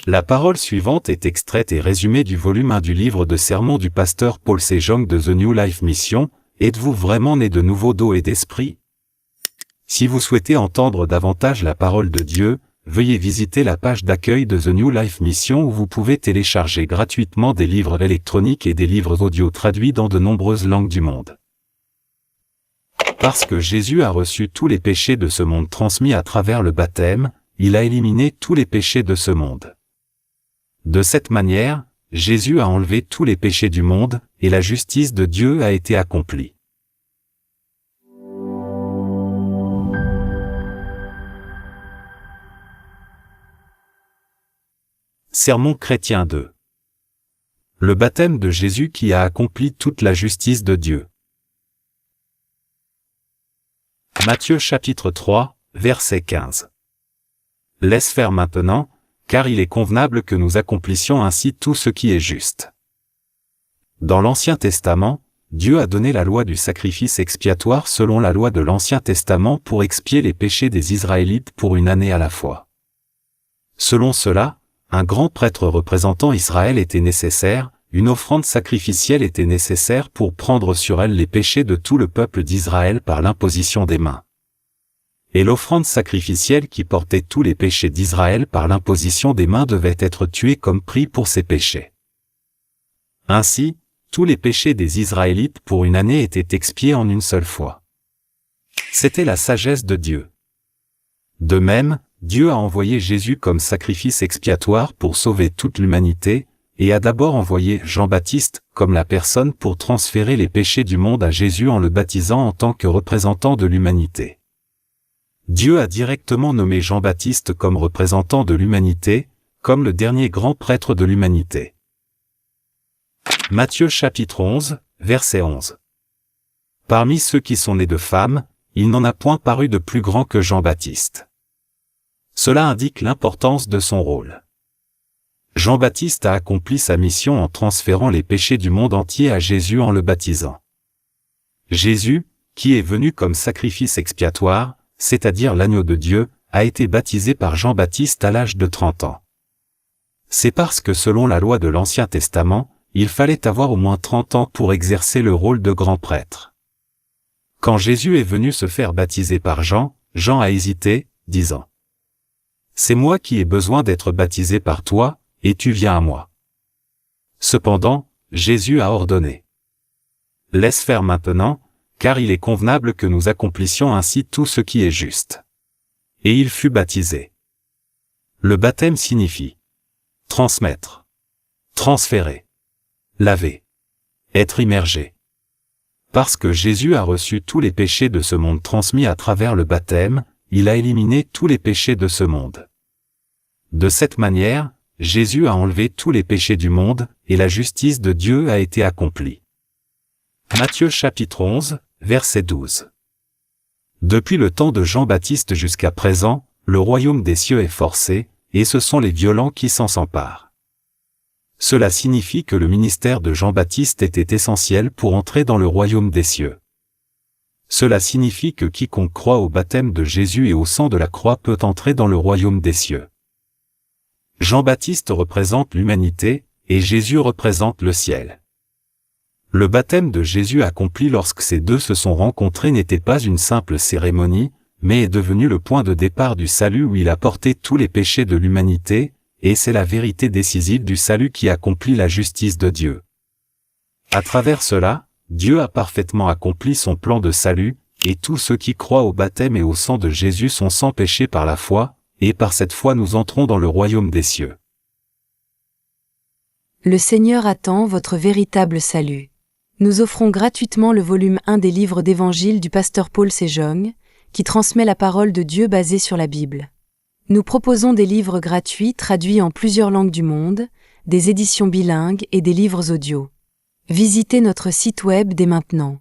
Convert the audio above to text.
La parole suivante est extraite et résumée du volume 1 du livre de sermons du pasteur Paul Sejong de The New Life Mission. Êtes-vous vraiment né de nouveau d'eau et d'esprit? Si vous souhaitez entendre davantage la parole de Dieu, veuillez visiter la page d'accueil de The New Life Mission où vous pouvez télécharger gratuitement des livres électroniques et des livres audio traduits dans de nombreuses langues du monde. Parce que Jésus a reçu tous les péchés de ce monde transmis à travers le baptême, il a éliminé tous les péchés de ce monde. De cette manière, Jésus a enlevé tous les péchés du monde, et la justice de Dieu a été accomplie. Sermon chrétien 2. Le baptême de Jésus qui a accompli toute la justice de Dieu. Matthieu chapitre 3, verset 15. Laisse faire maintenant, car il est convenable que nous accomplissions ainsi tout ce qui est juste. Dans l'Ancien Testament, Dieu a donné la loi du sacrifice expiatoire selon la loi de l'Ancien Testament pour expier les péchés des Israélites pour une année à la fois. Selon cela, un grand prêtre représentant Israël était nécessaire, une offrande sacrificielle était nécessaire pour prendre sur elle les péchés de tout le peuple d'Israël par l'imposition des mains. Et l'offrande sacrificielle qui portait tous les péchés d'Israël par l'imposition des mains devait être tuée comme prix pour ces péchés. Ainsi, tous les péchés des Israélites pour une année étaient expiés en une seule fois. C'était la sagesse de Dieu. De même, Dieu a envoyé Jésus comme sacrifice expiatoire pour sauver toute l'humanité, et a d'abord envoyé Jean-Baptiste comme la personne pour transférer les péchés du monde à Jésus en le baptisant en tant que représentant de l'humanité. Dieu a directement nommé Jean-Baptiste comme représentant de l'humanité, comme le dernier grand prêtre de l'humanité. Matthieu chapitre 11, verset 11. Parmi ceux qui sont nés de femmes, il n'en a point paru de plus grand que Jean-Baptiste. Cela indique l'importance de son rôle. Jean-Baptiste a accompli sa mission en transférant les péchés du monde entier à Jésus en le baptisant. Jésus, qui est venu comme sacrifice expiatoire, c'est-à-dire l'agneau de Dieu, a été baptisé par Jean-Baptiste à l'âge de 30 ans. C'est parce que selon la loi de l'Ancien Testament, il fallait avoir au moins 30 ans pour exercer le rôle de grand prêtre. Quand Jésus est venu se faire baptiser par Jean, Jean a hésité, disant : « C'est moi qui ai besoin d'être baptisé par toi, et tu viens à moi. » Cependant, Jésus a ordonné : « Laisse faire maintenant, car il est convenable que nous accomplissions ainsi tout ce qui est juste. » Et il fut baptisé. Le baptême signifie transmettre, transférer, laver, être immergé. Parce que Jésus a reçu tous les péchés de ce monde transmis à travers le baptême, il a éliminé tous les péchés de ce monde. De cette manière, Jésus a enlevé tous les péchés du monde, et la justice de Dieu a été accomplie. Matthieu chapitre 11, verset 12. Depuis le temps de Jean-Baptiste jusqu'à présent, le royaume des cieux est forcé, et ce sont les violents qui s'en s'emparent. Cela signifie que le ministère de Jean-Baptiste était essentiel pour entrer dans le royaume des cieux. Cela signifie que quiconque croit au baptême de Jésus et au sang de la croix peut entrer dans le royaume des cieux. Jean-Baptiste représente l'humanité, et Jésus représente le ciel. Le baptême de Jésus accompli lorsque ces deux se sont rencontrés n'était pas une simple cérémonie, mais est devenu le point de départ du salut où il a porté tous les péchés de l'humanité, et c'est la vérité décisive du salut qui accomplit la justice de Dieu. À travers cela, Dieu a parfaitement accompli son plan de salut, et tous ceux qui croient au baptême et au sang de Jésus sont sans péché par la foi, et par cette foi nous entrons dans le royaume des cieux. Le Seigneur attend votre véritable salut. Nous offrons gratuitement le volume 1 des livres d'évangile du pasteur Paul Sejong, qui transmet la parole de Dieu basée sur la Bible. Nous proposons des livres gratuits traduits en plusieurs langues du monde, des éditions bilingues et des livres audio. Visitez notre site web dès maintenant.